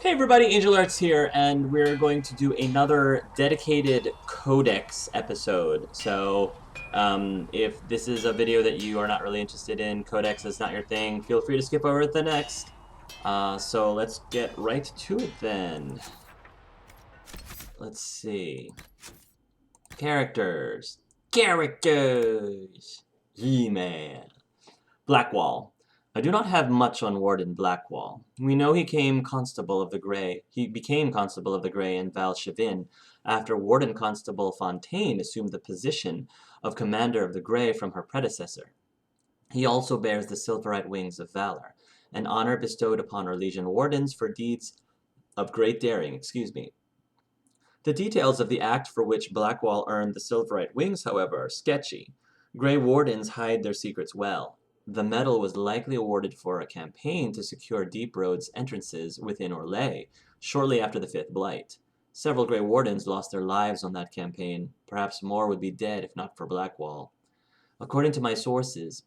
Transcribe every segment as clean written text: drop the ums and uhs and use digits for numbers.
Hey everybody, Angel Arts here, and we're going to do another dedicated Codex episode. If this is a video that you are not really interested in, Codex is not your thing, feel free to skip over to the next. So let's get right to it then. Let's see. Characters. Characters! He-Man. Blackwall. I do not have much on Warden Blackwall. We know he became Constable of the Grey in Val after Warden Constable Fontaine assumed the position of Commander of the Grey from her predecessor. He also bears the Silverite Wings of Valor, an honor bestowed upon Orlesian wardens for deeds of great daring. The details of the act for which Blackwall earned the Silverite Wings, however, are sketchy. Grey wardens hide their secrets well. The medal was likely awarded for a campaign to secure deep roads entrances within Orlais, shortly after the Fifth Blight. Several Grey Wardens lost their lives on that campaign. Perhaps more would be dead if not for Blackwall. According to my sources,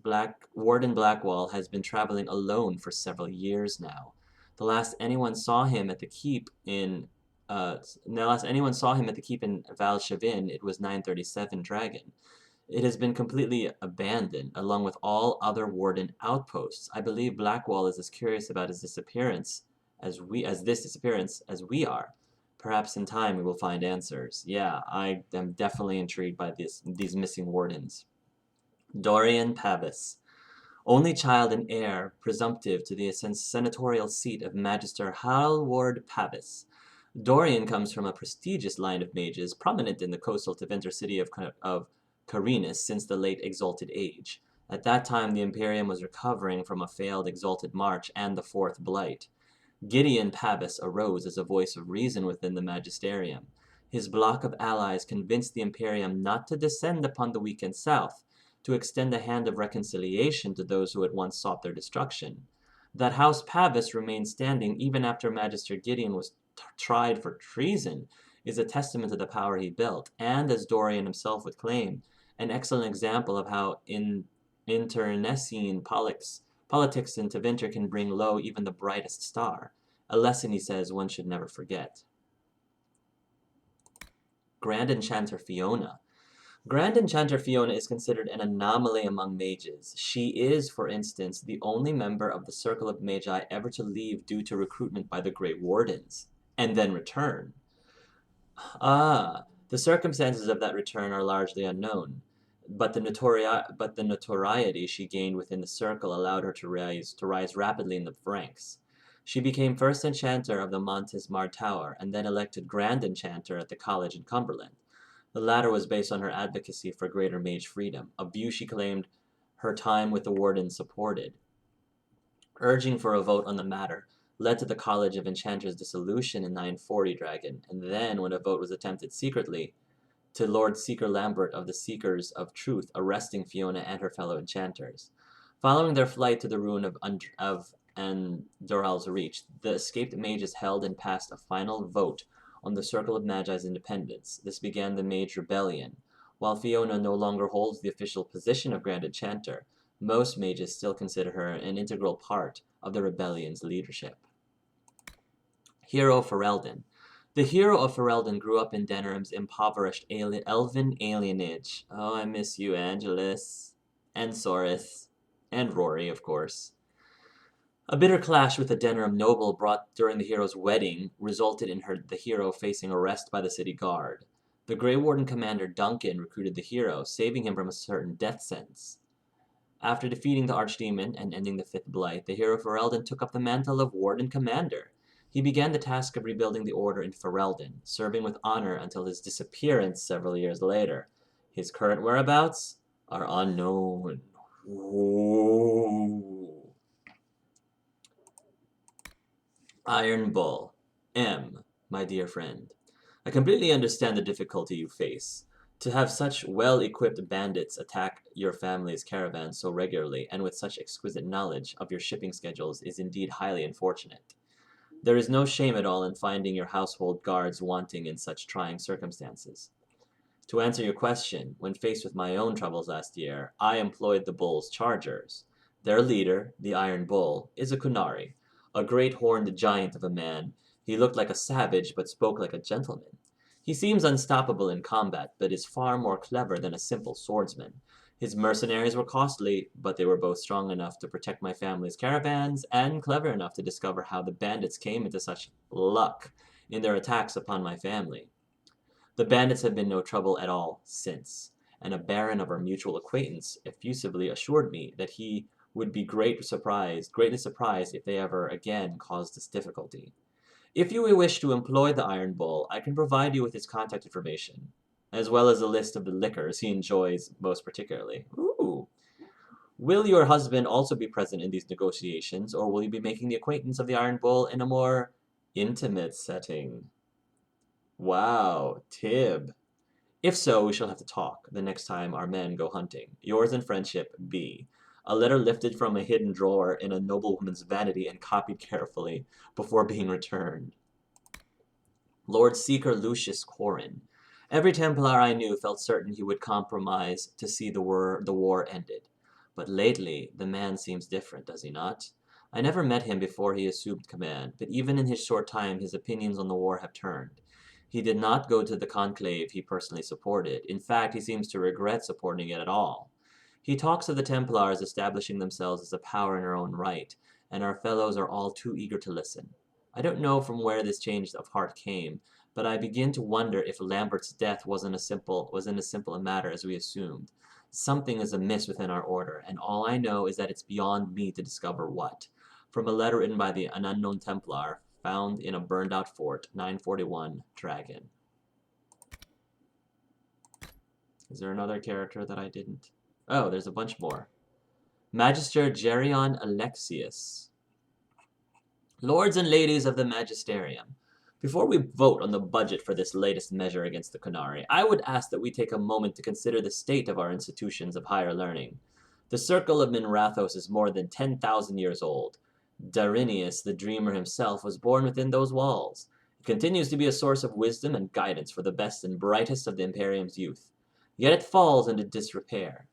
Warden Blackwall has been traveling alone for several years now. The last anyone saw him at the keep in Val Chevin, it was 937 Dragon. It has been completely abandoned, along with all other Warden outposts. I believe Blackwall is as curious about his disappearance as we are. Perhaps in time we will find answers. Yeah, I am definitely intrigued by these missing Wardens. Dorian Pavis. Only child and heir presumptive to the senatorial seat of Magister Hallward Pavis. Dorian comes from a prestigious line of mages, prominent in the coastal Tevinter city of Carinus since the late Exalted Age. At that time, the Imperium was recovering from a failed Exalted March and the Fourth Blight. Gideon Pavis arose as a voice of reason within the Magisterium. His bloc of allies convinced the Imperium not to descend upon the weakened South, to extend a hand of reconciliation to those who had once sought their destruction. That House Pavis remained standing even after Magister Gideon was tried for treason is a testament to the power he built, and, as Dorian himself would claim, an excellent example of how internecine politics in Tevinter can bring low even the brightest star. A lesson, he says, one should never forget. Grand Enchanter Fiona. Grand Enchanter Fiona is considered an anomaly among mages. She is, for instance, the only member of the Circle of Magi ever to leave due to recruitment by the Grey Wardens, and then return. The circumstances of that return are largely unknown, but the notoriety she gained within the circle allowed her to rise rapidly in the ranks. She became first Enchanter of the Montes-Mar Tower, and then elected Grand Enchanter at the College in Cumberland. The latter was based on her advocacy for greater mage freedom, a view she claimed her time with the Warden supported. Urging for a vote on the matter led to the College of Enchanters' dissolution in 940 Dragon, and then, when a vote was attempted secretly, to Lord Seeker Lambert of the Seekers of Truth arresting Fiona and her fellow enchanters. Following their flight to the ruin of Andoral's Reach, the escaped mages held and passed a final vote on the Circle of Magi's independence. This began the Mage Rebellion. While Fiona no longer holds the official position of Grand Enchanter, most mages still consider her an integral part of the rebellion's leadership. Hero Ferelden. The hero of Ferelden grew up in Denerim's impoverished elven alienage. Oh, I miss you, Angelus. And Sorith. And Rory, of course. A bitter clash with a Denerim noble brought during the hero's wedding resulted in the hero facing arrest by the city guard. The Grey Warden commander Duncan recruited the hero, saving him from a certain death sentence. After defeating the Archdemon and ending the Fifth Blight, the hero Ferelden took up the mantle of Warden Commander. He began the task of rebuilding the Order in Ferelden, serving with honor until his disappearance several years later. His current whereabouts are unknown. Ooh. Iron Bull. M, my dear friend. I completely understand the difficulty you face. To have such well-equipped bandits attack your family's caravan so regularly and with such exquisite knowledge of your shipping schedules is indeed highly unfortunate. There is no shame at all in finding your household guards wanting in such trying circumstances. To answer your question, when faced with my own troubles last year, I employed the Bull's Chargers. Their leader, the Iron Bull, is a Qunari, a great horned giant of a man, He looked like a savage, but spoke like a gentleman. He seems unstoppable in combat, but is far more clever than a simple swordsman. His mercenaries were costly, but they were both strong enough to protect my family's caravans, and clever enough to discover how the bandits came into such luck in their attacks upon my family. The bandits have been no trouble at all since, and a baron of our mutual acquaintance effusively assured me that he would be greatly surprised if they ever again caused us difficulty. If you wish to employ the Iron Bull, I can provide you with his contact information, as well as a list of the liquors he enjoys most particularly. Ooh. Will your husband also be present in these negotiations, or will you be making the acquaintance of the Iron Bull in a more intimate setting? Wow, Tib. If so, we shall have to talk the next time our men go hunting. Yours in friendship, B. A letter lifted from a hidden drawer in a noblewoman's vanity and copied carefully before being returned. Lord Seeker Lucius Corin. Every Templar I knew felt certain he would compromise to see the war ended. But lately, the man seems different, does he not? I never met him before he assumed command, but even in his short time his opinions on the war have turned. He did not go to the conclave he personally supported. In fact, he seems to regret supporting it at all. He talks of the Templars establishing themselves as a power in their own right, and our fellows are all too eager to listen. I don't know from where this change of heart came, but I begin to wonder if Lambert's death wasn't as simple a matter as we assumed. Something is amiss within our order, and all I know is that it's beyond me to discover what. From a letter written by an unknown Templar, found in a burned-out fort, 941 Dragon. Is there another character that I didn't? Oh, there's a bunch more. Magister Geryon Alexius. Lords and ladies of the Magisterium, before we vote on the budget for this latest measure against the Qunari, I would ask that we take a moment to consider the state of our institutions of higher learning. The Circle of Minrathos is more than 10,000 years old. Darinius, the dreamer himself, was born within those walls. It continues to be a source of wisdom and guidance for the best and brightest of the Imperium's youth. Yet it falls into disrepair.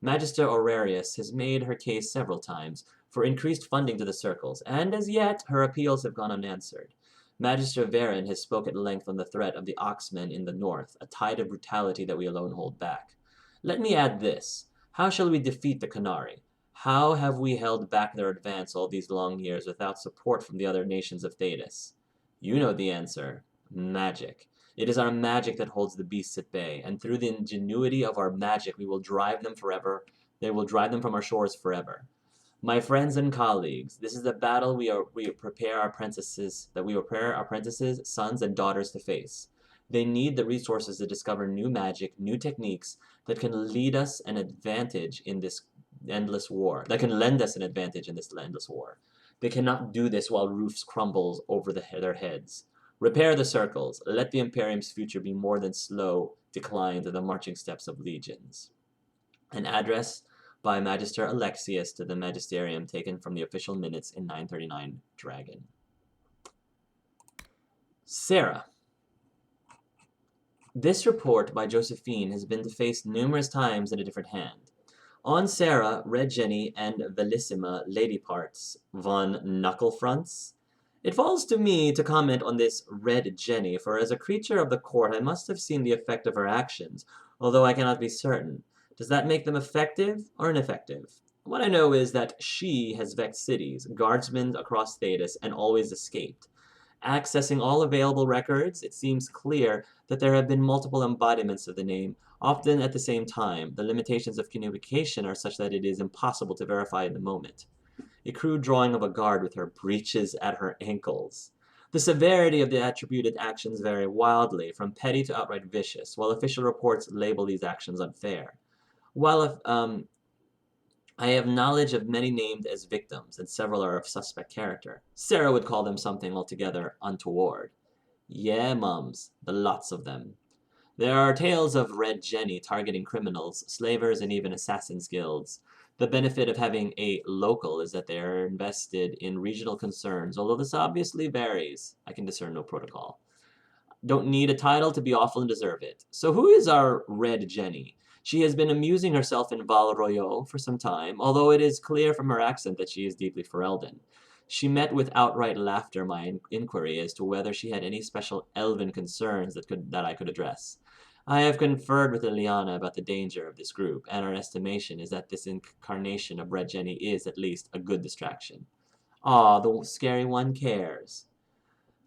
Magister Aurelius has made her case several times for increased funding to the circles, and as yet her appeals have gone unanswered. Magister Varen has spoke at length on the threat of the Oxmen in the north, a tide of brutality that we alone hold back. Let me add this. How shall we defeat the Qunari? How have we held back their advance all these long years without support from the other nations of Thedas? You know the answer. Magic. It is our magic that holds the beasts at bay, and through the ingenuity of our magic we will drive them forever. They will drive them from our shores forever. My friends and colleagues, this is the battle we prepare our apprentices, sons and daughters to face. They need the resources to discover new magic, new techniques that can lead us an advantage in this endless war. That can lend us an advantage in this endless war. They cannot do this while roofs crumble over their heads. Repair the circles. Let the Imperium's future be more than slow decline to the marching steps of legions. An address by Magister Alexius to the Magisterium taken from the official minutes in 939 Dragon. Sarah. This report by Josephine has been defaced numerous times in a different hand. On Sarah, Red Jenny, and Bellissima lady parts, von Knucklefronts. It falls to me to comment on this Red Jenny, for as a creature of the court I must have seen the effect of her actions, although I cannot be certain. Does that make them effective or ineffective? What I know is that she has vexed cities, guardsmen across Thedas, and always escaped. Accessing all available records, it seems clear that there have been multiple embodiments of the name, often at the same time. The limitations of communication are such that it is impossible to verify in the moment. A crude drawing of a guard with her breeches at her ankles. The severity of the attributed actions vary wildly, from petty to outright vicious, while official reports label these actions unfair. While I have knowledge of many named as victims, and several are of suspect character, Sarah would call them something altogether untoward. Yeah, mums, the lots of them. There are tales of Red Jenny targeting criminals, slavers, and even assassins' guilds. The benefit of having a local is that they are invested in regional concerns, although this obviously varies. I can discern no protocol. Don't need a title to be awful and deserve it. So who is our Red Jenny? She has been amusing herself in Val Royeaux for some time, although it is clear from her accent that she is deeply Ferelden. She met with outright laughter my inquiry as to whether she had any special elven concerns that I could address. I have conferred with Liliana about the danger of this group, and our estimation is that this incarnation of Red Jenny is, at least, a good distraction. Ah, the scary one cares.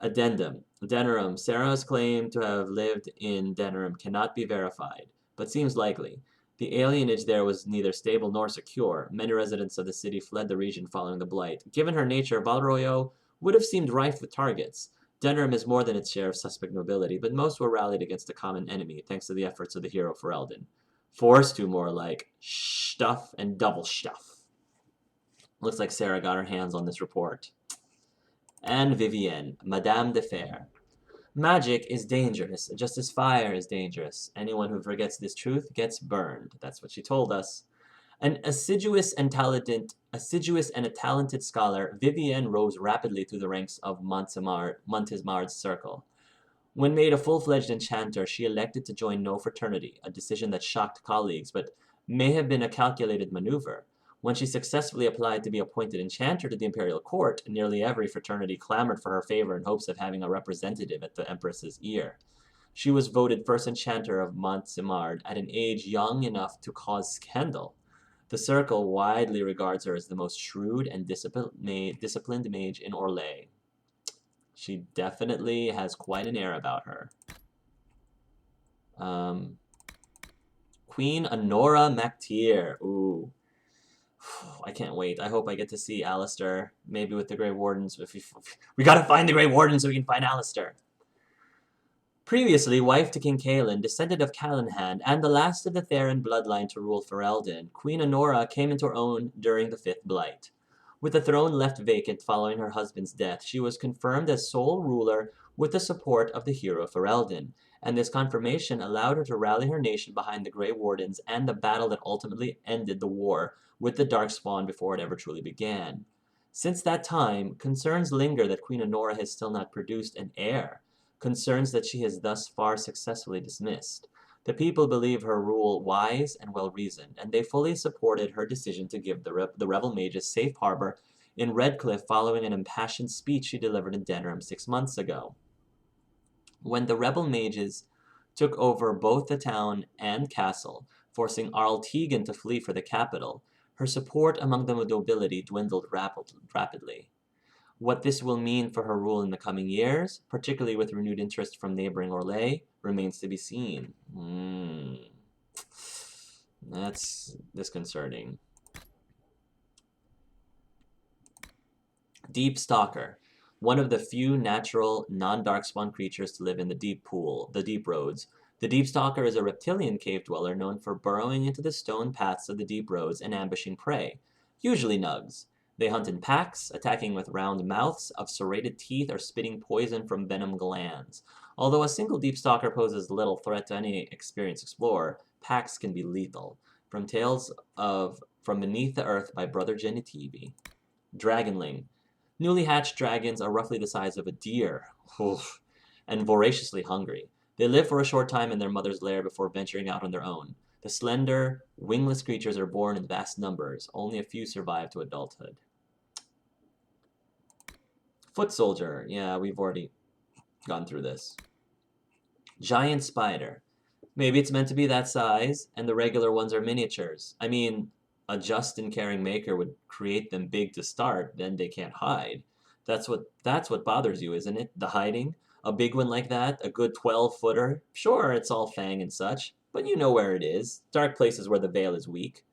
Addendum. Denerim. Sarah's claim to have lived in Denerim cannot be verified, but seems likely. The alienage there was neither stable nor secure. Many residents of the city fled the region following the Blight. Given her nature, Val Royeaux would have seemed rife with targets. Denerim is more than its share of suspect nobility, but most were rallied against a common enemy, thanks to the efforts of the hero Ferelden. Forced to more like stuff and double stuff. Looks like Sarah got her hands on this report. And Vivienne, Madame de Fer. Magic is dangerous, just as fire is dangerous. Anyone who forgets this truth gets burned. That's what she told us. An assiduous and a talented scholar, Vivienne rose rapidly through the ranks of Montismar's circle. When made a full-fledged enchanter, she elected to join no fraternity, a decision that shocked colleagues, but may have been a calculated maneuver. When she successfully applied to be appointed enchanter to the imperial court, nearly every fraternity clamored for her favor in hopes of having a representative at the empress's ear. She was voted first enchanter of Montsimard at an age young enough to cause scandal. The circle widely regards her as the most shrewd and disciplined mage in Orlais. She definitely has quite an air about her. Queen Honora MacTier. Ooh. I can't wait. I hope I get to see Alistair. Maybe with the Grey Wardens. We gotta find the Grey Warden so we can find Alistair. Previously wife to King Caelan, descendant of Calenhand, and the last of the Theron bloodline to rule Ferelden, Queen Honora came into her own during the Fifth Blight. With the throne left vacant following her husband's death, she was confirmed as sole ruler with the support of the hero Ferelden, and this confirmation allowed her to rally her nation behind the Grey Wardens and the battle that ultimately ended the war with the Darkspawn before it ever truly began. Since that time, concerns linger that Queen Honora has still not produced an heir, concerns that she has thus far successfully dismissed. The people believe her rule wise and well-reasoned, and they fully supported her decision to give the rebel mages safe harbor in Redcliffe following an impassioned speech she delivered in Denerim 6 months ago. When the rebel mages took over both the town and castle, forcing Arl Tegan to flee for the capital, her support among the nobility dwindled rapidly. What this will mean for her rule in the coming years, particularly with renewed interest from neighboring Orlais, remains to be seen. That's disconcerting. Deep Stalker. One of the few natural, non-darkspawn creatures to live in the deep roads. The Deep Stalker is a reptilian cave dweller known for burrowing into the stone paths of the deep roads and ambushing prey, usually nugs. They hunt in packs, attacking with round mouths of serrated teeth or spitting poison from venom glands. Although a single Deep Stalker poses little threat to any experienced explorer, packs can be lethal. From Tales of From Beneath the Earth by Brother Genitivi. Dragonling. Newly hatched dragons are roughly the size of a deer, and voraciously hungry. They live for a short time in their mother's lair before venturing out on their own. The slender, wingless creatures are born in vast numbers. Only a few survive to adulthood. Foot Soldier. Yeah, we've already gone through this. Giant Spider. Maybe it's meant to be that size, and the regular ones are miniatures. I mean, a just and caring maker would create them big to start, then they can't hide. That's what bothers you, isn't it? The hiding? A big one like that, a good 12-footer. Sure, it's all fang and such, but you know where it is. Dark places where the veil is weak.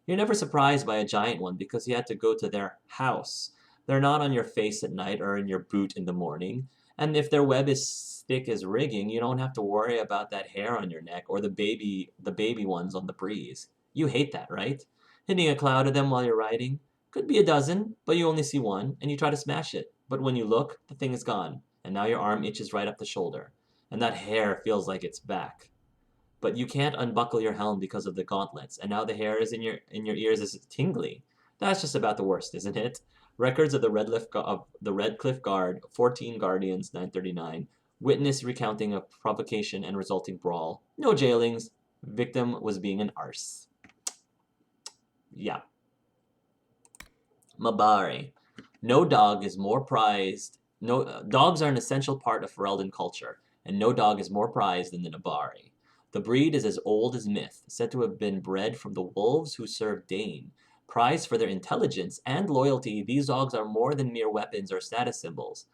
You're never surprised by a giant one because you had to go to their house. They're not on your face at night or in your boot in the morning. And if their web is thick as rigging, you don't have to worry about that hair on your neck or the baby ones on the breeze. You hate that, right? Hitting a cloud of them while you're riding. Could be a dozen, but you only see one, and you try to smash it. But when you look, the thing is gone, and now your arm itches right up the shoulder, and that hair feels like it's back. But you can't unbuckle your helm because of the gauntlets, and now the hair is in your ears is tingly. That's just about the worst, isn't it? Records of the Redcliffe Guard, 14 Guardians, 939. Witness recounting of provocation and resulting brawl. No jailings. Victim was being an arse. Yeah. Mabari. No dog is more prized. No dogs are an essential part of Ferelden culture, and no dog is more prized than the Nabari. The breed is as old as myth, said to have been bred from the wolves who served Dane. Prized for their intelligence and loyalty, these dogs are more than mere weapons or status symbols.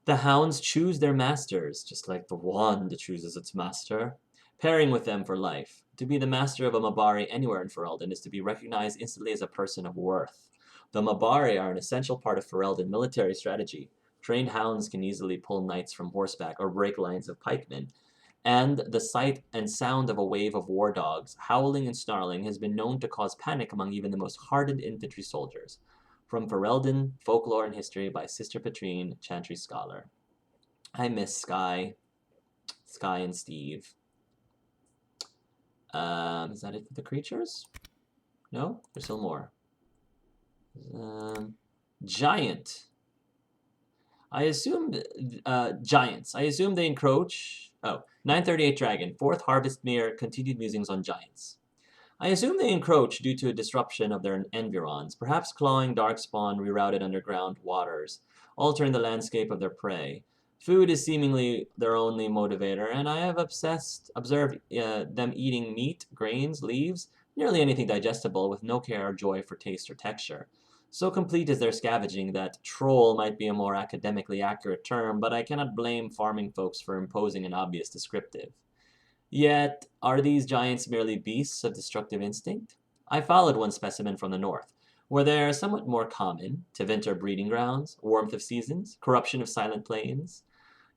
The hounds choose their masters, just like the wand chooses its master, pairing with them for life. To be the master of a Mabari anywhere in Ferelden is to be recognized instantly as a person of worth. The Mabari are an essential part of Ferelden military strategy. Trained hounds can easily pull knights from horseback or break lines of pikemen, and the sight and sound of a wave of war dogs, howling and snarling, has been known to cause panic among even the most hardened infantry soldiers. From Ferelden, Folklore and History by Sister Petrine, Chantry Scholar. I miss Sky and Steve. Is that it for the creatures? No? There's still more. Giant. I assume, giants. I assume they encroach. Oh, 938 Dragon. Fourth Harvest Mirror, continued musings on giants. I assume they encroach due to a disruption of their environs, perhaps clawing darkspawn rerouted underground waters, altering the landscape of their prey. Food is seemingly their only motivator, and I have observed them eating meat, grains, leaves, nearly anything digestible, with no care or joy for taste or texture. So complete is their scavenging that troll might be a more academically accurate term, but I cannot blame farming folks for imposing an obvious descriptive. Yet, are these giants merely beasts of destructive instinct? I followed one specimen from the north, where they are somewhat more common: Tevinter breeding grounds, warmth of seasons, corruption of silent plains.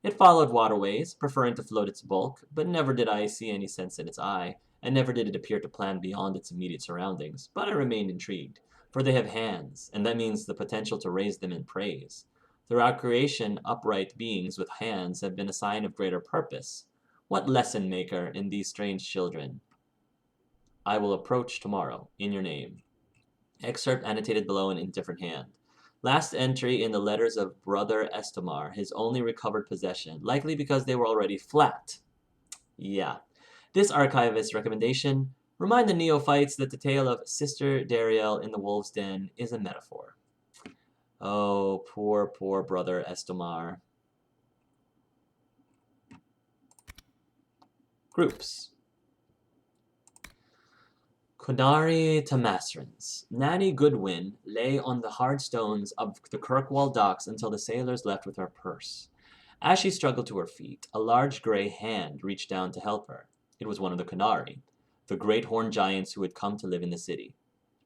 It followed waterways, preferring to float its bulk, but never did I see any sense in its eye, and never did it appear to plan beyond its immediate surroundings. But I remained intrigued, for they have hands, and that means the potential to raise them in praise. Throughout creation, upright beings with hands have been a sign of greater purpose. What lesson maker in these strange children? I will approach tomorrow, in your name. Excerpt annotated below in indifferent hand. Last entry in the letters of Brother Estomar, his only recovered possession, likely because they were already flat. Yeah. This archivist's recommendation: remind the neophytes that the tale of Sister Dariel in the Wolf's Den is a metaphor. Oh, poor, poor Brother Estomar. Groups. Qunari to Masrins. Nanny Goodwin lay on the hard stones of the Kirkwall docks until the sailors left with her purse. As she struggled to her feet, a large gray hand reached down to help her. It was one of the Qunari, the great horned giants who had come to live in the city.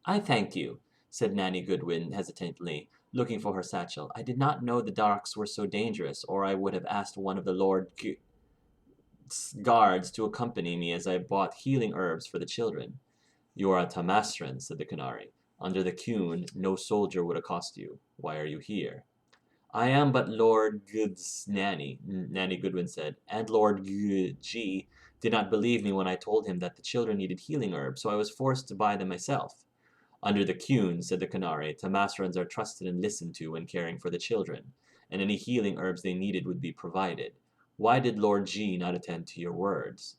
I thank you, said Nanny Goodwin hesitantly, looking for her satchel. I did not know the docks were so dangerous, or I would have asked one of the guards to accompany me as I bought healing herbs for the children. You are a Tamasran, said the Qunari. Under the Qun, no soldier would accost you. Why are you here? I am but Lord G's nanny, Nanny Goodwin said, and Lord G did not believe me when I told him that the children needed healing herbs, so I was forced to buy them myself. Under the Qun, said the Qunari, Tamasrans are trusted and listened to when caring for the children, and any healing herbs they needed would be provided. Why did Lord G not attend your words?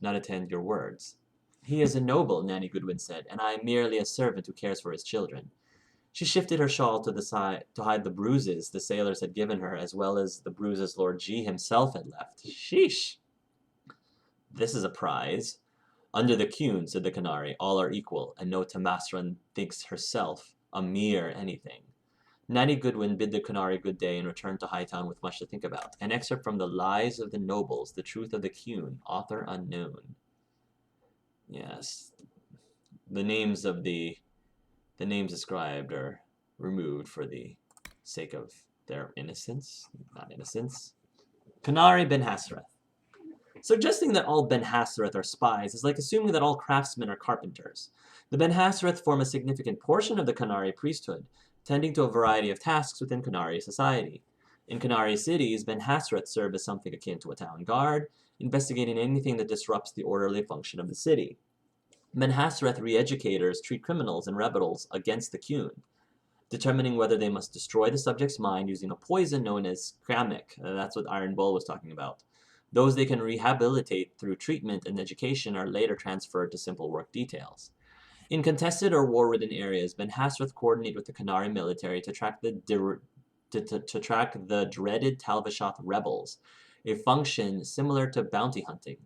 He is a noble, Nanny Goodwin said, and I am merely a servant who cares for his children. She shifted her shawl to the side to hide the bruises the sailors had given her, as well as the bruises Lord G himself had left. Sheesh! This is a prize. Under the Qun, said the Qunari, all are equal, and no Tamasran thinks herself a mere anything. Nanny Goodwin bid the Qunari good day and returned to Hightown with much to think about. An excerpt from The Lies of the Nobles, The Truth of the Qun, author unknown. Yes, the names described are removed for the sake of their innocence, not innocence. Qunari Ben Hasreth. Suggesting that all Ben Hasreth are spies is like assuming that all craftsmen are carpenters. The Ben Hasreth form a significant portion of the Qunari priesthood, tending to a variety of tasks within Qunari society. In Qunari cities, Ben Hasreth serve as something akin to a town guard, investigating anything that disrupts the orderly function of the city. Ben Hasreth re-educators treat criminals and rebels against the Qun, determining whether they must destroy the subject's mind using a poison known as Kramek. That's what Iron Bull was talking about. Those they can rehabilitate through treatment and education are later transferred to simple work details. In contested or war-ridden areas, Ben Hasrath coordinate with the Qunari military to track the dreaded Talvashoth rebels, a function similar to bounty hunting.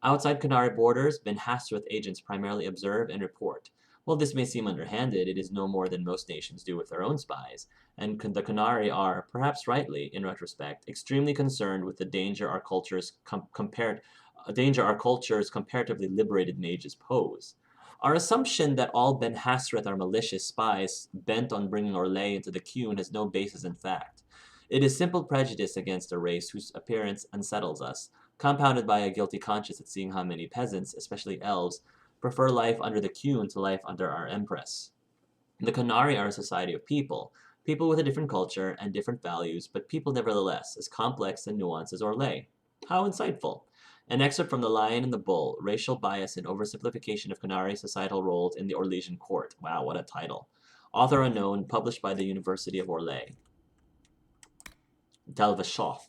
Outside Qunari borders, Ben Hasrath agents primarily observe and report. While this may seem underhanded, it is no more than most nations do with their own spies, and the Qunari are, perhaps rightly, in retrospect, extremely concerned with the danger our culture's comparatively liberated mages pose. Our assumption that all Ben Hasrath are malicious spies bent on bringing Orlais into the Qun has no basis in fact. It is simple prejudice against a race whose appearance unsettles us, compounded by a guilty conscience at seeing how many peasants, especially elves, prefer life under the Qun to life under our Empress. The Qunari are a society of people, people with a different culture and different values, but people nevertheless, as complex and nuanced as Orlais. How insightful! An excerpt from The Lion and the Bull, Racial Bias and Oversimplification of Qunari Societal Roles in the Orlesian Court. Wow, what a title. Author unknown, published by the University of Orlais. Talvashoth.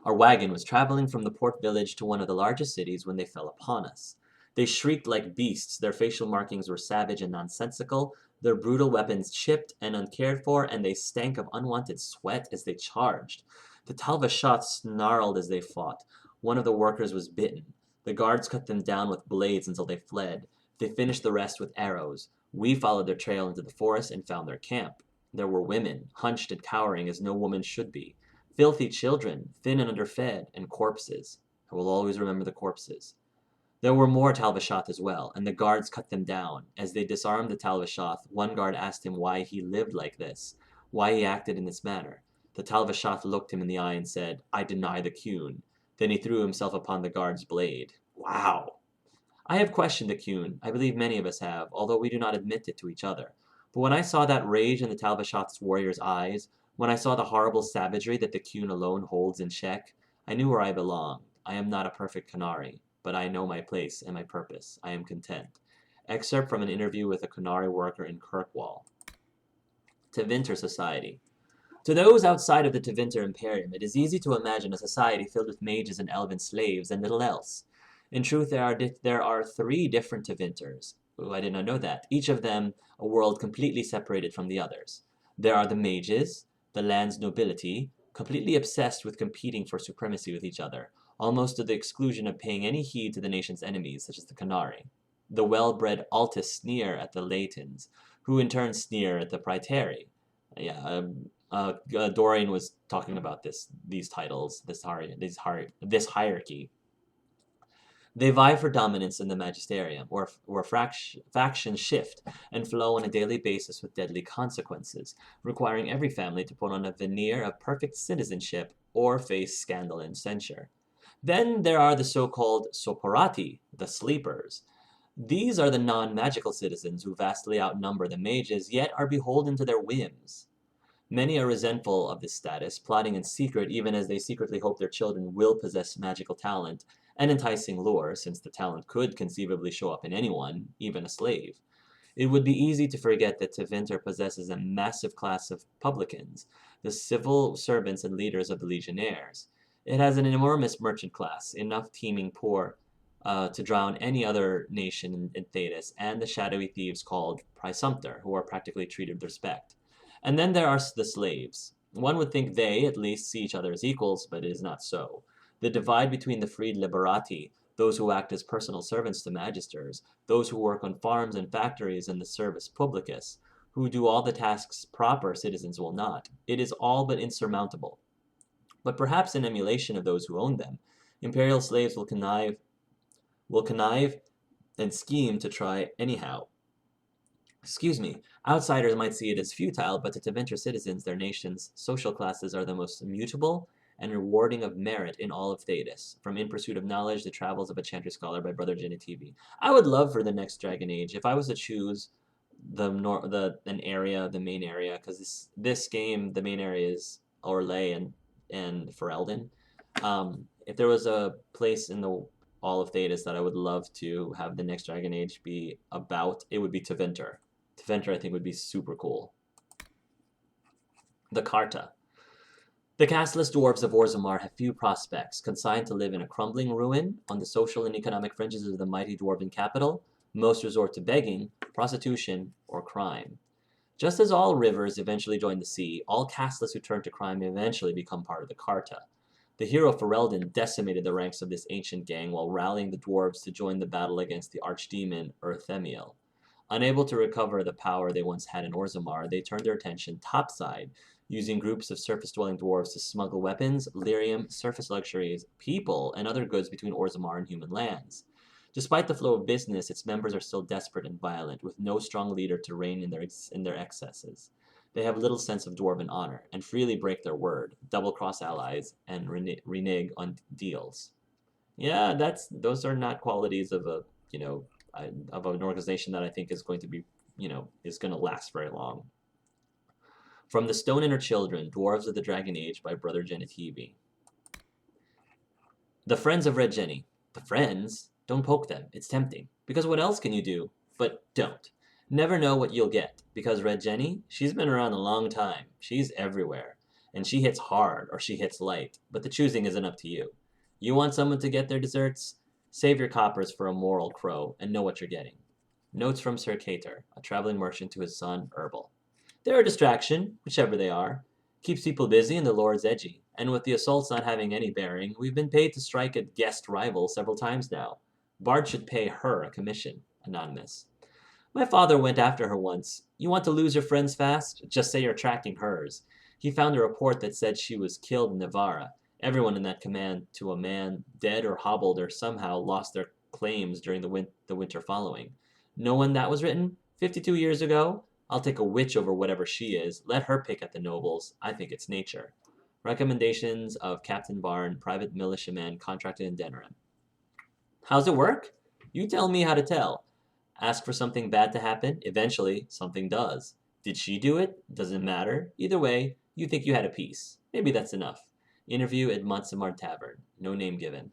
Our wagon was traveling from the port village to one of the largest cities when they fell upon us. They shrieked like beasts, their facial markings were savage and nonsensical, their brutal weapons chipped and uncared for, and they stank of unwanted sweat as they charged. The Talvashoth snarled as they fought. One of the workers was bitten. The guards cut them down with blades until they fled. They finished the rest with arrows. We followed their trail into the forest and found their camp. There were women, hunched and cowering as no woman should be. Filthy children, thin and underfed, and corpses. I will always remember the corpses. There were more Talvashoth as well, and the guards cut them down. As they disarmed the Talvashoth, one guard asked him why he lived like this, why he acted in this manner. The Talvashoth looked him in the eye and said, "I deny the Qun." Then he threw himself upon the guard's blade. Wow! I have questioned the Qun. I believe many of us have, although we do not admit it to each other. But when I saw that rage in the Talvashoth's warriors' eyes, when I saw the horrible savagery that the Qun alone holds in check, I knew where I belonged. I am not a perfect Qunari, but I know my place and my purpose. I am content. Excerpt from an interview with a Qunari worker in Kirkwall. Tevinter Society. To those outside of the Tevinter Imperium, it is easy to imagine a society filled with mages and elven slaves and little else. In truth, there are 3 different Tevinters. Ooh, I did not know that. Each of them a world completely separated from the others. There are the mages, the land's nobility, completely obsessed with competing for supremacy with each other, almost to the exclusion of paying any heed to the nation's enemies, such as the Qunari. The well-bred Altus sneer at the Latins, who in turn sneer at the Praetari. Dorian was talking about these titles, this hierarchy. They vie for dominance in the magisterium, where factions shift and flow on a daily basis with deadly consequences, requiring every family to put on a veneer of perfect citizenship or face scandal and censure. Then there are the so-called Soporati, the sleepers. These are the non-magical citizens who vastly outnumber the mages, yet are beholden to their whims. Many are resentful of this status, plotting in secret even as they secretly hope their children will possess magical talent and enticing lure, since the talent could conceivably show up in anyone, even a slave. It would be easy to forget that Tevinter possesses a massive class of publicans, the civil servants and leaders of the legionnaires. It has an enormous merchant class, enough teeming poor to drown any other nation in Thedas, and the shadowy thieves called Praesumptor, who are practically treated with respect. And then there are the slaves. One would think they, at least, see each other as equals, but it is not so. The divide between the freed liberati, those who act as personal servants to magisters, those who work on farms and factories in the service publicus, who do all the tasks proper citizens will not, it is all but insurmountable. But perhaps in emulation of those who own them, imperial slaves will connive and scheme to try anyhow. Outsiders might see it as futile, but to Tevinter citizens, their nation's social classes are the most immutable and rewarding of merit in all of Thedas. From In Pursuit of Knowledge, The Travels of a Chantry Scholar by Brother Genitivi. I would love for the next Dragon Age, if I was to choose the main area, because this game, the main area is Orlais and Ferelden. If there was a place in all of Thedas that I would love to have the next Dragon Age be about, it would be Tevinter. Tevinter, I think, would be super cool. The Carta. The castless dwarves of Orzammar have few prospects, consigned to live in a crumbling ruin on the social and economic fringes of the mighty dwarven capital. Most resort to begging, prostitution, or crime. Just as all rivers eventually join the sea, all casteless who turn to crime eventually become part of the Carta. The hero Ferelden decimated the ranks of this ancient gang while rallying the dwarves to join the battle against the archdemon Urthemiel. Unable to recover the power they once had in Orzammar, they turned their attention topside, using groups of surface-dwelling dwarves to smuggle weapons, lyrium, surface luxuries, people, and other goods between Orzammar and human lands. Despite the flow of business, its members are still desperate and violent, with no strong leader to rein in their excesses. They have little sense of dwarven honor, and freely break their word, double-cross allies, and renege on deals. Yeah, those are not qualities of a, of an organization that I think is going to be, is going to last very long. From the Stone Inner Children, Dwarves of the Dragon Age by Brother Genetivi. The Friends of Red Jenny. The friends? Don't poke them. It's tempting. Because what else can you do? But don't. Never know what you'll get. Because Red Jenny, she's been around a long time. She's everywhere. And she hits hard or she hits light. But the choosing isn't up to you. You want someone to get their desserts? Save your coppers for a moral crow and know what you're getting. Notes from Sir Cater, a traveling merchant to his son, Herbal. They're a distraction, whichever they are. Keeps people busy and the Lord's edgy. And with the assaults not having any bearing, we've been paid to strike at guest rivals several times now. Bard should pay her a commission. Anonymous. My father went after her once. You want to lose your friends fast? Just say you're tracking hers. He found a report that said she was killed in Navarra. Everyone in that command to a man, dead or hobbled or somehow lost their claims during the winter following. Know when that was written? 52 years ago? I'll take a witch over whatever she is. Let her pick at the nobles. I think it's nature. Recommendations of Captain Barn, private militiaman contracted in Denerim. How's it work? You tell me how to tell. Ask for something bad to happen. Eventually, something does. Did she do it? Doesn't matter. Either way, you think you had a piece. Maybe that's enough. Interview at Montsemar Tavern. No name given.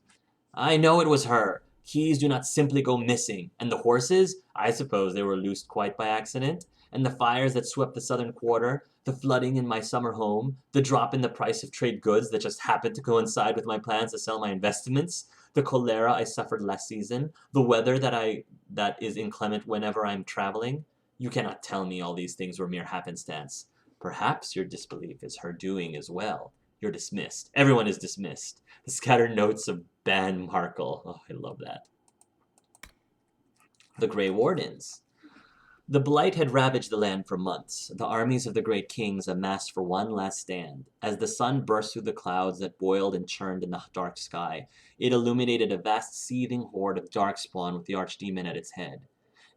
I know it was her. Keys do not simply go missing. And the horses? I suppose they were loosed quite by accident. And the fires that swept the southern quarter, the flooding in my summer home, the drop in the price of trade goods that just happened to coincide with my plans to sell my investments, the cholera I suffered last season, the weather that is inclement whenever I'm traveling. You cannot tell me all these things were mere happenstance. Perhaps your disbelief is her doing as well. You're dismissed. Everyone is dismissed. The scattered notes of Ban Markle. Oh, I love that. The Grey Wardens. The Blight had ravaged the land for months. The armies of the great kings amassed for one last stand. As the sun burst through the clouds that boiled and churned in the dark sky, it illuminated a vast seething horde of darkspawn with the archdemon at its head.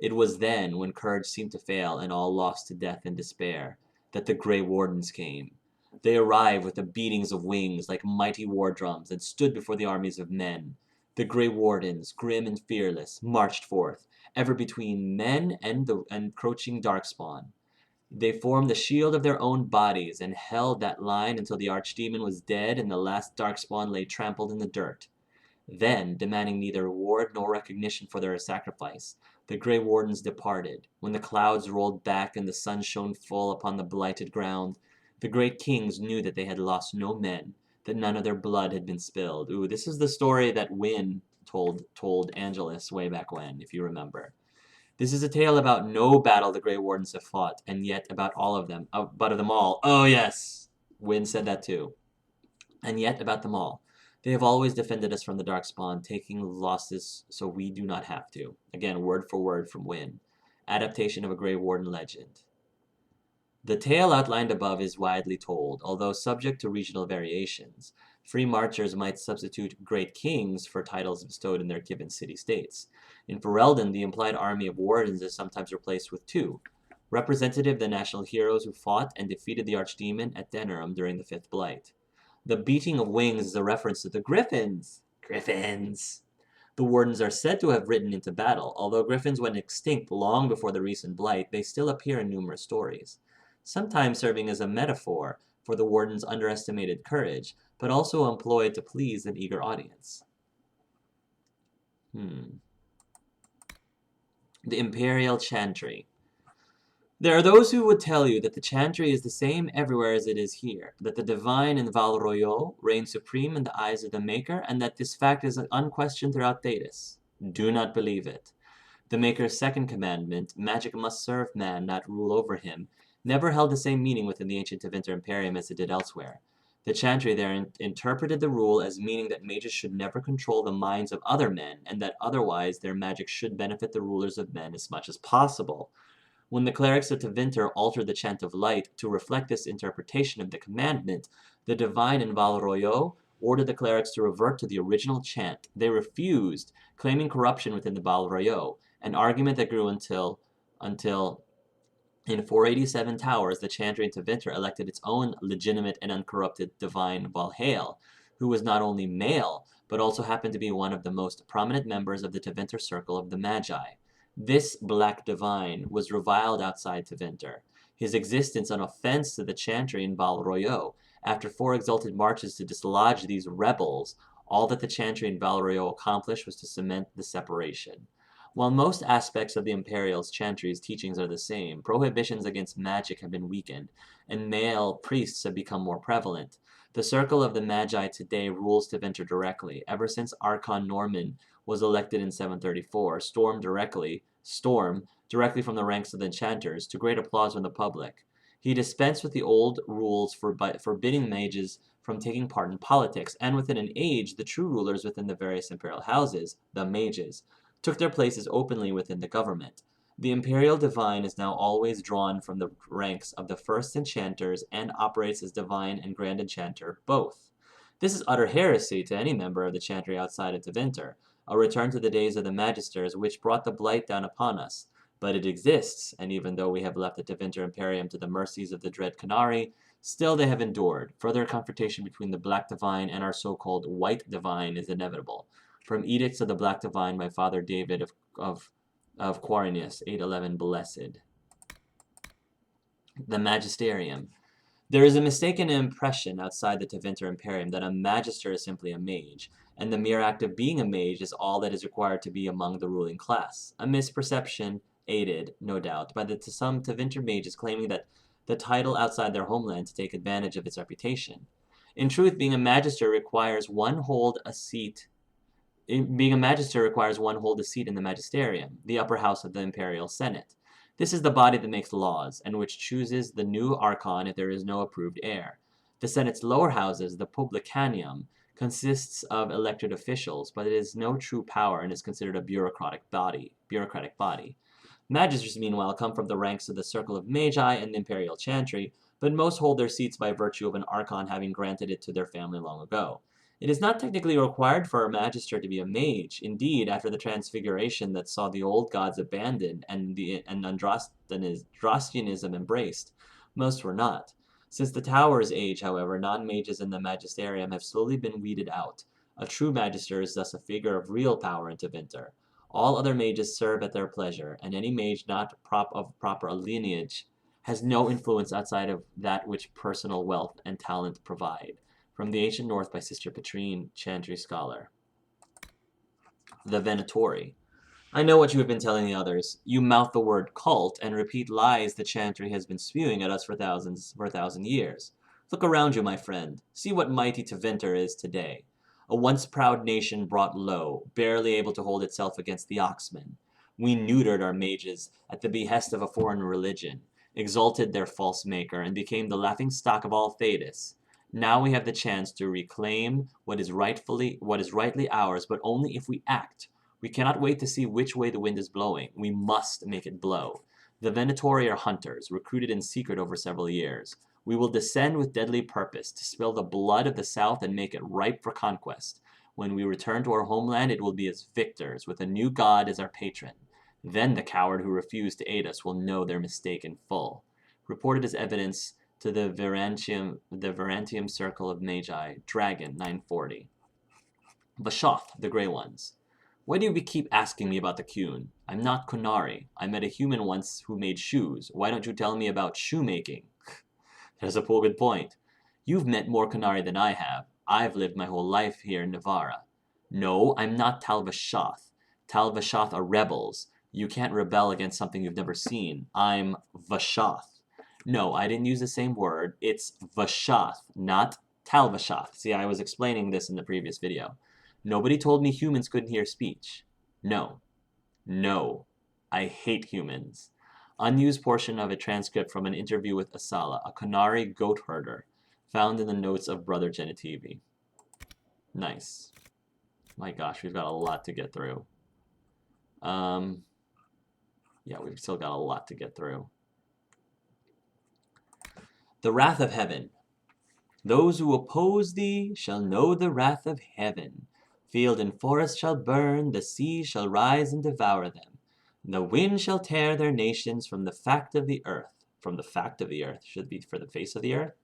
It was then, when courage seemed to fail and all lost to death and despair, that the Grey Wardens came. They arrived with the beatings of wings like mighty war drums and stood before the armies of men. The Grey Wardens, grim and fearless, marched forth, ever between men and the encroaching darkspawn. They formed the shield of their own bodies and held that line until the archdemon was dead and the last darkspawn lay trampled in the dirt. Then, demanding neither reward nor recognition for their sacrifice, the Grey Wardens departed. When the clouds rolled back and the sun shone full upon the blighted ground, the great kings knew that they had lost no men, that none of their blood had been spilled. Ooh, this is the story that Wynne told Angelus way back when, if you remember. This is a tale about no battle the Grey Wardens have fought, and yet about all of them. About them all. Oh, yes! Wynne said that too. And yet about them all. They have always defended us from the Darkspawn, taking losses so we do not have to. Again, word for word from Wynne. Adaptation of a Grey Warden legend. The tale outlined above is widely told, although subject to regional variations. Free marchers might substitute great kings for titles bestowed in their given city-states. In Ferelden, the implied army of wardens is sometimes replaced with two, representative of the national heroes who fought and defeated the archdemon at Denerim during the Fifth Blight. The beating of wings is a reference to the griffins. Griffins! The wardens are said to have ridden into battle. Although griffins went extinct long before the recent Blight, they still appear in numerous stories, sometimes serving as a metaphor for the warden's underestimated courage, but also employed to please an eager audience. The Imperial Chantry. There are those who would tell you that the Chantry is the same everywhere as it is here, that the divine in Val Royeaux reigns supreme in the eyes of the Maker, and that this fact is unquestioned throughout Thedas. Do not believe it. The Maker's second commandment, magic must serve man, not rule over him, never held the same meaning within the ancient Tevinter Imperium as it did elsewhere. The Chantry there interpreted the rule as meaning that mages should never control the minds of other men, and that otherwise their magic should benefit the rulers of men as much as possible. When the clerics of Tevinter altered the chant of light to reflect this interpretation of the commandment, the divine in Val Royeaux ordered the clerics to revert to the original chant. They refused, claiming corruption within the Val Royeaux, an argument that grew until in 487 Towers, the Chantry in Tevinter elected its own legitimate and uncorrupted divine Val Royeaux, who was not only male, but also happened to be one of the most prominent members of the Tevinter Circle of the Magi. This black divine was reviled outside Tevinter, his existence an offense to the Chantry in Val Royeaux. After 4 exalted marches to dislodge these rebels, all that the Chantry in Val Royeaux accomplished was to cement the separation. While most aspects of the Imperial's Chantry's teachings are the same, prohibitions against magic have been weakened, and male priests have become more prevalent. The Circle of the Magi today rules Tevinter directly. Ever since Archon Norman was elected in 734, Storm directly from the ranks of the enchanters, to great applause from the public. He dispensed with the old rules forbidding mages from taking part in politics, and within an age, the true rulers within the various imperial houses, the mages, took their places openly within the government. The imperial divine is now always drawn from the ranks of the first enchanters and operates as divine and grand enchanter both. This is utter heresy to any member of the Chantry outside of Tevinter, a return to the days of the Magisters which brought the blight down upon us. But it exists, and even though we have left the Tevinter Imperium to the mercies of the dread Qunari, still they have endured. Further confrontation between the Black Divine and our so-called White Divine is inevitable. From Edicts of the Black Divine by Father David of Quirinius, 811 Blessed. The Magisterium. There is a mistaken impression outside the Tevinter Imperium that a magister is simply a mage, and the mere act of being a mage is all that is required to be among the ruling class. A misperception, aided, no doubt, by some Tevinter mages claiming that the title outside their homeland to take advantage of its reputation. In truth, being a magister requires one hold a seat in the magisterium, the upper house of the imperial senate. This is the body that makes laws, and which chooses the new archon if there is no approved heir. The senate's lower houses, the publicanium, consists of elected officials, but it is no true power and is considered a bureaucratic body. Magisters, meanwhile, come from the ranks of the Circle of Magi and the Imperial Chantry, but most hold their seats by virtue of an archon having granted it to their family long ago. It is not technically required for a magister to be a mage. Indeed, after the transfiguration that saw the old gods abandoned and Androstianism embraced, most were not. Since the Tower's age, however, non-mages in the magisterium have slowly been weeded out. A true magister is thus a figure of real power in Tevinter. All other mages serve at their pleasure, and any mage not of proper lineage has no influence outside of that which personal wealth and talent provide. From the Ancient North by Sister Petrine, Chantry Scholar. The Venatori. I know what you have been telling the others. You mouth the word cult and repeat lies the Chantry has been spewing at us for a thousand years. Look around you, my friend. See what mighty Tevinter is today. A once proud nation brought low, barely able to hold itself against the Oxmen. We neutered our mages at the behest of a foreign religion, exalted their false maker, and became the laughingstock of all Thedas. Now we have the chance to reclaim what is rightly ours, but only if we act. We cannot wait to see which way the wind is blowing. We must make it blow. The Venatori are hunters, recruited in secret over several years. We will descend with deadly purpose, to spill the blood of the South and make it ripe for conquest. When we return to our homeland, it will be as victors, with a new god as our patron. Then the coward who refused to aid us will know their mistake in full. Reported as evidence to the Verantium Circle of Magi, Dragon, 940. Vashoth, the Grey Ones. Why do you keep asking me about the Qun? I'm not Qunari. I met a human once who made shoes. Why don't you tell me about shoemaking? There's a good point. You've met more Qunari than I have. I've lived my whole life here in Navarra. No, I'm not Tal Vashoth. Tal Vashoth are rebels. You can't rebel against something you've never seen. I'm Vashoth. No, I didn't use the same word. It's Vashoth, not Tal Vashoth. See, I was explaining this in the previous video. Nobody told me humans couldn't hear speech. No. I hate humans. Unused portion of a transcript from an interview with Asala, a Qunari goat herder, found in the notes of Brother Genitivi. Nice. My gosh, we've got a lot to get through. Yeah, we've still got a lot to get through. The wrath of heaven. Those who oppose thee shall know the wrath of heaven. Field and forest shall burn, the sea shall rise and devour them. The wind shall tear their nations from the fact of the earth. From the fact of the earth, should be for the face of the earth.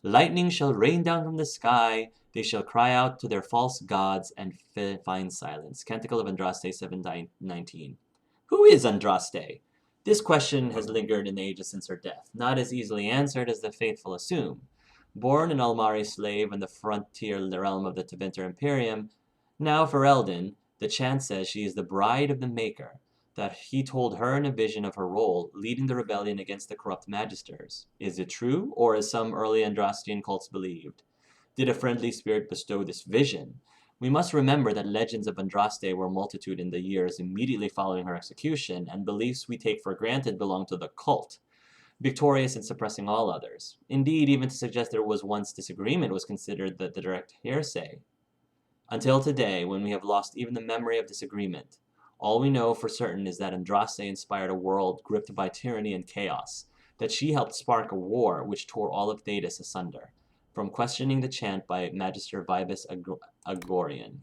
Lightning shall rain down from the sky. They shall cry out to their false gods and find silence. Canticle of Andraste 7:19. Who is Andraste? This question has lingered in the ages since her death, not as easily answered as the faithful assume. Born an Almari slave in the frontier realm of the Tevinter Imperium, now Ferelden, the chant says she is the bride of the Maker, that he told her in a vision of her role, leading the rebellion against the corrupt magisters. Is it true, or as some early Andrastian cults believed? Did a friendly spirit bestow this vision? We must remember that legends of Andraste were a multitude in the years immediately following her execution, and beliefs we take for granted belong to the cult, victorious in suppressing all others. Indeed, even to suggest there was once disagreement was considered the direct hearsay. Until today, when we have lost even the memory of disagreement, all we know for certain is that Andraste inspired a world gripped by tyranny and chaos, that she helped spark a war which tore all of Thedas asunder, from questioning the chant by Magister Vibus Agorian.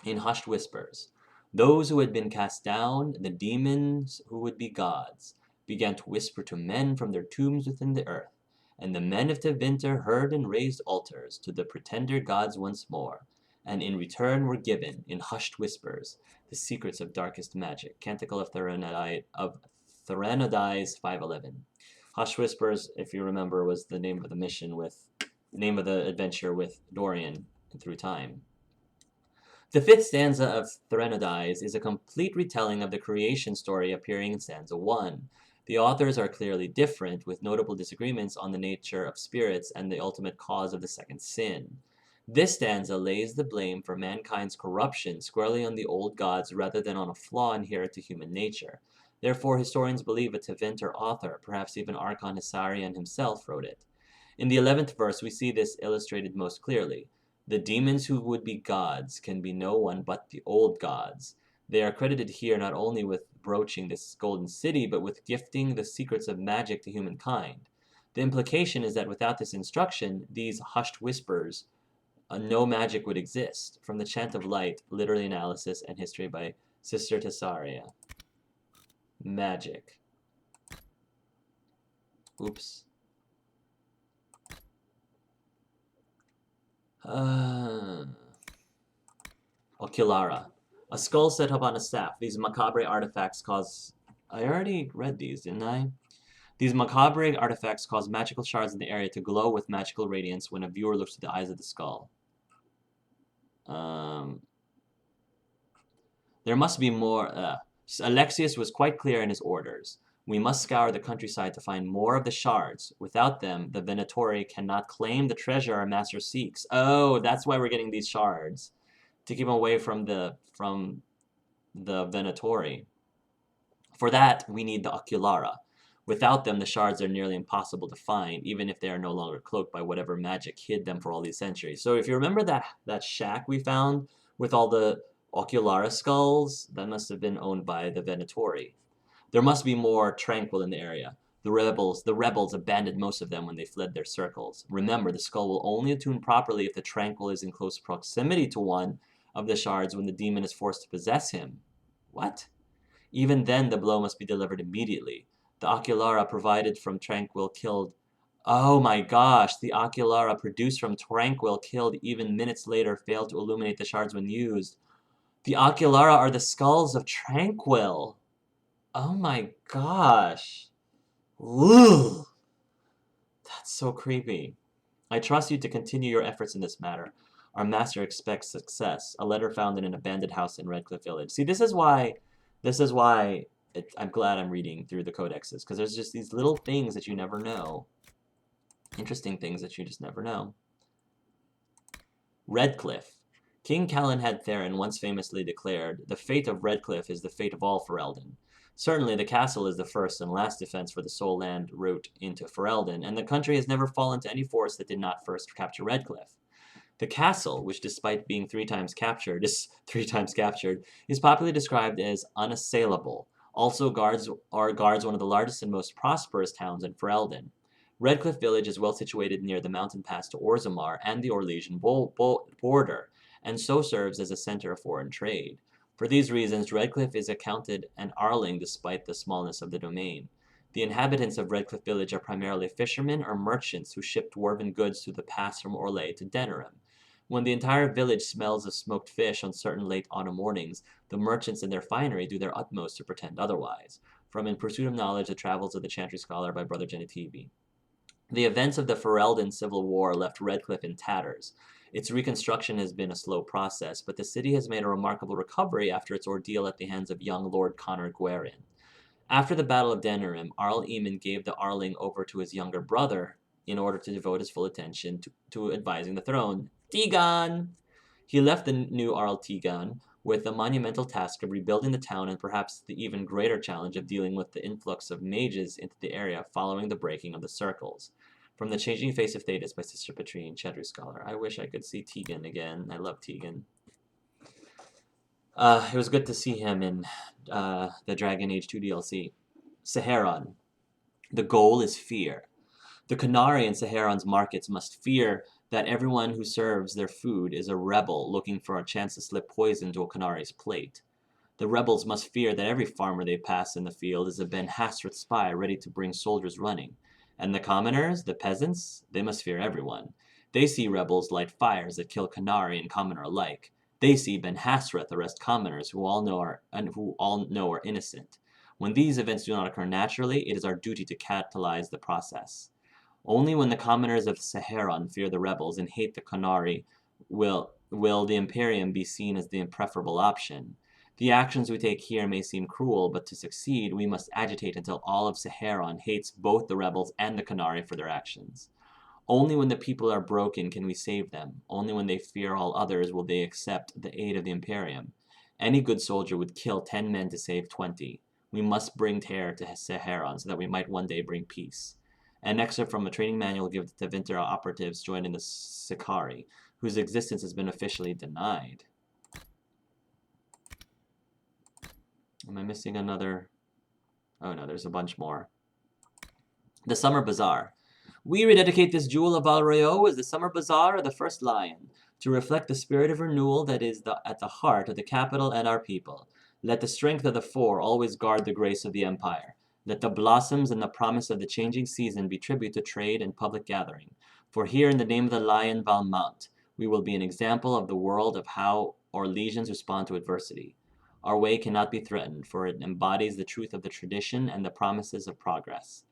In hushed whispers, those who had been cast down, the demons who would be gods, began to whisper to men from their tombs within the earth, and the men of Tevinter heard and raised altars to the pretender gods once more, and in return were given, in hushed whispers, the secrets of darkest magic. Canticle of Threnodies 5:11. Hushed Whispers, if you remember, was the name of the mission name of the adventure with Dorian through time. The fifth stanza of Threnodies is a complete retelling of the creation story appearing in stanza 1. The authors are clearly different, with notable disagreements on the nature of spirits and the ultimate cause of the second sin. This stanza lays the blame for mankind's corruption squarely on the old gods rather than on a flaw inherent to human nature. Therefore, historians believe a Tevinter author, perhaps even Archon Hissarion himself, wrote it. In the 11th verse, we see this illustrated most clearly. The demons who would be gods can be no one but the old gods. They are credited here not only with broaching this golden city, but with gifting the secrets of magic to humankind. The implication is that without this instruction, these hushed whispers, no magic would exist. From the Chant of Light, Literary Analysis and History by Sister Tessaria. Magic. Oops. Oculara. A skull set up on a staff. These macabre artifacts cause... I already read these, didn't I? These macabre artifacts cause magical shards in the area to glow with magical radiance when a viewer looks to the eyes of the skull. There must be more... Alexius was quite clear in his orders. We must scour the countryside to find more of the shards. Without them, the Venatori cannot claim the treasure our master seeks. Oh, that's why we're getting these shards. To keep them away from the Venatori. For that, we need the Oculara. Without them, the shards are nearly impossible to find, even if they are no longer cloaked by whatever magic hid them for all these centuries. So if you remember that shack we found with all the Oculara skulls, that must have been owned by the Venatori. There must be more tranquil in the area. The rebels abandoned most of them when they fled their circles. Remember, the skull will only attune properly if the tranquil is in close proximity to one of the shards when the demon is forced to possess him. What? Even then, the blow must be delivered immediately. The Oculara provided from Tranquil killed... Oh my gosh, the Oculara produced from Tranquil killed even minutes later failed to illuminate the shards when used. The Oculara are the skulls of Tranquil. Oh my gosh. Ooh. That's so creepy. I trust you to continue your efforts in this matter. Our master expects success. A letter found in an abandoned house in Redcliffe Village. See, this is why I'm glad I'm reading through the codexes, because there's just these little things that you never know. Interesting things that you just never know. Redcliffe. King Calenhad Theron once famously declared, "The fate of Redcliffe is the fate of all Ferelden." Certainly, the castle is the first and last defense for the sole land route into Ferelden, and the country has never fallen to any force that did not first capture Redcliffe. The castle, which despite being three times captured, is popularly described as unassailable. Also guards one of the largest and most prosperous towns in Ferelden. Redcliffe village is well situated near the mountain pass to Orzammar and the Orlesian border, and so serves as a center of foreign trade. For these reasons, Redcliffe is accounted an Arling despite the smallness of the domain. The inhabitants of Redcliffe village are primarily fishermen or merchants who ship dwarven goods through the pass from Orlais to Denerim. When the entire village smells of smoked fish on certain late autumn mornings, the merchants in their finery do their utmost to pretend otherwise. From In Pursuit of Knowledge, The Travels of the Chantry Scholar by Brother Genitivi. The events of the Ferelden Civil War left Redcliffe in tatters. Its reconstruction has been a slow process, but the city has made a remarkable recovery after its ordeal at the hands of young Lord Conor Gwerin. After the Battle of Denerim, Arl Eamon gave the Arling over to his younger brother in order to devote his full attention to advising the throne. Tegan! He left the new Arl Tegan with the monumental task of rebuilding the town and perhaps the even greater challenge of dealing with the influx of mages into the area following the breaking of the circles. From The Changing Face of Thetis by Sister Petrine, Chantry Scholar. I wish I could see Tegan again. I love Tegan. It was good to see him in the Dragon Age 2 DLC. Saharan. The goal is fear. The Qunari in Saharan's markets must fear that everyone who serves their food is a rebel looking for a chance to slip poison to a Qunari's plate. The rebels must fear that every farmer they pass in the field is a Ben Hasrath spy ready to bring soldiers running. And the commoners, the peasants, they must fear everyone. They see rebels light fires that kill Qunari and commoner alike. They see Ben Hasrath arrest commoners who all know are innocent. When these events do not occur naturally, it is our duty to catalyze the process. Only when the commoners of Saharan fear the rebels and hate the Qunari will the Imperium be seen as the preferable option. The actions we take here may seem cruel, but to succeed, we must agitate until all of Saharan hates both the rebels and the Qunari for their actions. Only when the people are broken can we save them. Only when they fear all others will they accept the aid of the Imperium. Any good soldier would kill 10 men to save 20. We must bring terror to Saharan so that we might one day bring peace. An excerpt from a training manual given to Tevinter operatives joining the Sicarii, whose existence has been officially denied. Am I missing another? Oh no, there's a bunch more. The Summer Bazaar. We rededicate this jewel of Val Royeaux as the Summer Bazaar of the First Lion, to reflect the spirit of renewal that is at the heart of the capital and our people. Let the strength of the four always guard the grace of the Empire. Let the blossoms and the promise of the changing season be tribute to trade and public gathering. For here in the name of the Lion Valmont, we will be an example of the world of how Orlesians respond to adversity. Our way cannot be threatened, for it embodies the truth of the tradition and the promises of progress.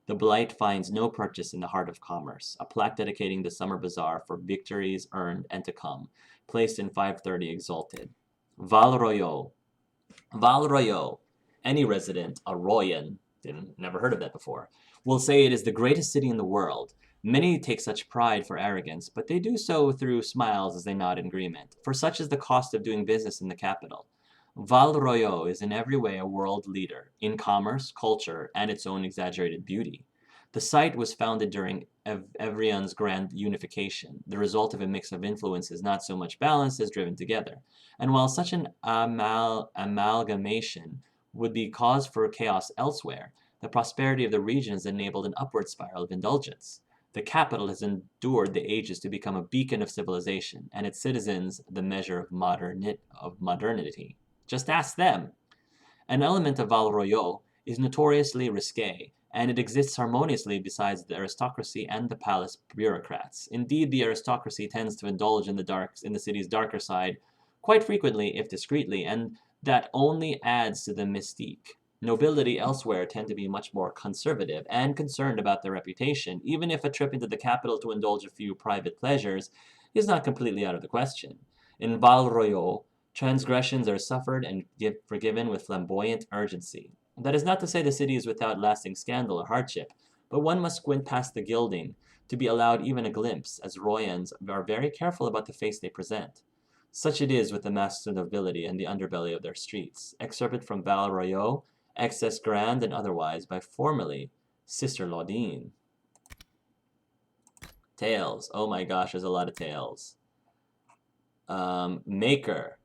The blight finds no purchase in the heart of commerce. A plaque dedicating the Summer Bazaar for victories earned and to come, placed in 530 exalted. Val Royeaux. Val Royeaux. Any resident, a Royan, never heard of that before, will say it is the greatest city in the world. Many take such pride for arrogance, but they do so through smiles as they nod in agreement, for such is the cost of doing business in the capital. Val Royeaux is in every way a world leader, in commerce, culture, and its own exaggerated beauty. The site was founded during Evrian's grand unification, the result of a mix of influences not so much balanced as driven together. And while such an amalgamation would be cause for chaos elsewhere, the prosperity of the region has enabled an upward spiral of indulgence. The capital has endured the ages to become a beacon of civilization, and its citizens the measure of modernity. Just ask them. An element of Val Royeaux is notoriously risque, and it exists harmoniously besides the aristocracy and the palace bureaucrats. Indeed, the aristocracy tends to indulge in the city's darker side quite frequently, if discreetly, and that only adds to the mystique. Nobility elsewhere tend to be much more conservative and concerned about their reputation, even if a trip into the capital to indulge a few private pleasures is not completely out of the question. In Val Royeaux, transgressions are suffered and forgiven with flamboyant urgency. That is not to say the city is without lasting scandal or hardship, but one must squint past the gilding to be allowed even a glimpse, as Royans are very careful about the face they present. Such it is with the master nobility and the underbelly of their streets. Excerpted from Val Royeaux, excess grand and otherwise, by formerly Sister Laudine. Tales. Oh my gosh, there's a lot of tales. Maker,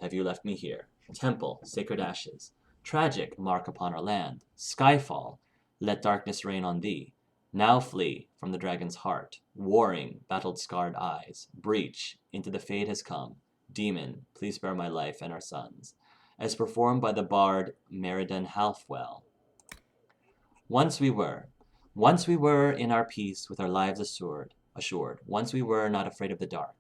have you left me here? Temple, sacred ashes. Tragic, mark upon our land. Skyfall, let darkness reign on thee. Now flee from the dragon's heart. Warring, battled scarred eyes. Breach, into the fade has come. Demon, please spare my life and our sons. As performed by the bard Meriden Halfwell. Once we were in our peace with our lives assured. Once we were not afraid of the dark.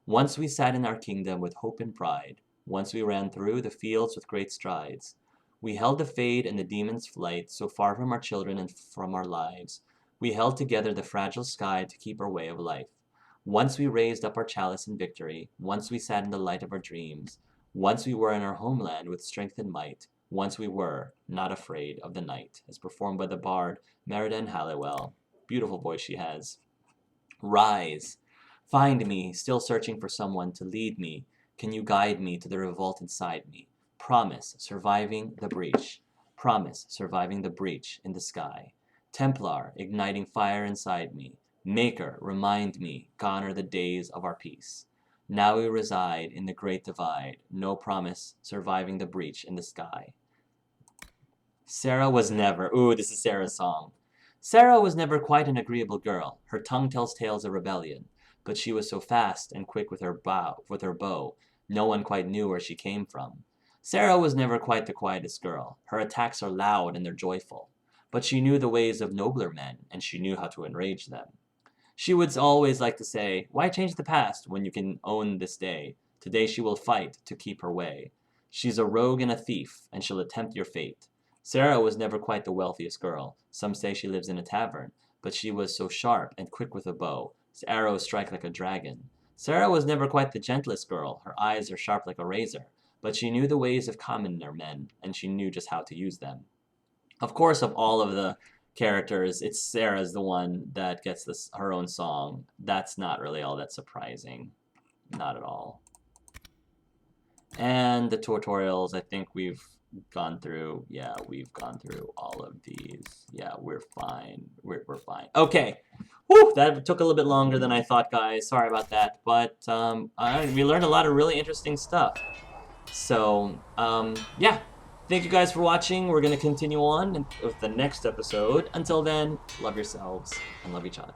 Once we sat in our kingdom with hope and pride. Once we ran through the fields with great strides. We held the fade and the demon's flight, so far from our children and from our lives. We held together the fragile sky to keep our way of life. Once we raised up our chalice in victory. Once we sat in the light of our dreams. Once we were in our homeland with strength and might. Once we were not afraid of the night, as performed by the bard Meriden Halliwell. Beautiful voice she has. Rise. Find me, still searching for someone to lead me. Can you guide me to the revolt inside me? Promise, surviving the breach. Promise, surviving the breach in the sky. Templar, igniting fire inside me. Maker, remind me, gone are the days of our peace. Now we reside in the great divide. No promise, surviving the breach in the sky. Sarah was never... Ooh, this is Sarah's song. Sarah was never quite an agreeable girl. Her tongue tells tales of rebellion. But she was so fast and quick with her bow, no one quite knew where she came from. Sarah was never quite the quietest girl. Her attacks are loud and they're joyful. But she knew the ways of nobler men, and she knew how to enrage them. She would always like to say, why change the past when you can own this day? Today she will fight to keep her way. She's a rogue and a thief, and she'll attempt your fate. Sarah was never quite the wealthiest girl. Some say she lives in a tavern, but she was so sharp and quick with a bow. His arrows strike like a dragon. Sarah was never quite the gentlest girl. Her eyes are sharp like a razor. But she knew the ways of commoner men, and she knew just how to use them. Of course, of all of the characters, it's Sarah's the one that gets her own song. That's not really all that surprising. Not at all. And the tutorials, I think we've gone through. Yeah, we've gone through all of these. Yeah, we're fine. We're fine. Okay. Whew, that took a little bit longer than I thought, guys. Sorry about that. But we learned a lot of really interesting stuff. So, yeah. Thank you guys for watching. We're going to continue on with the next episode. Until then, love yourselves and love each other.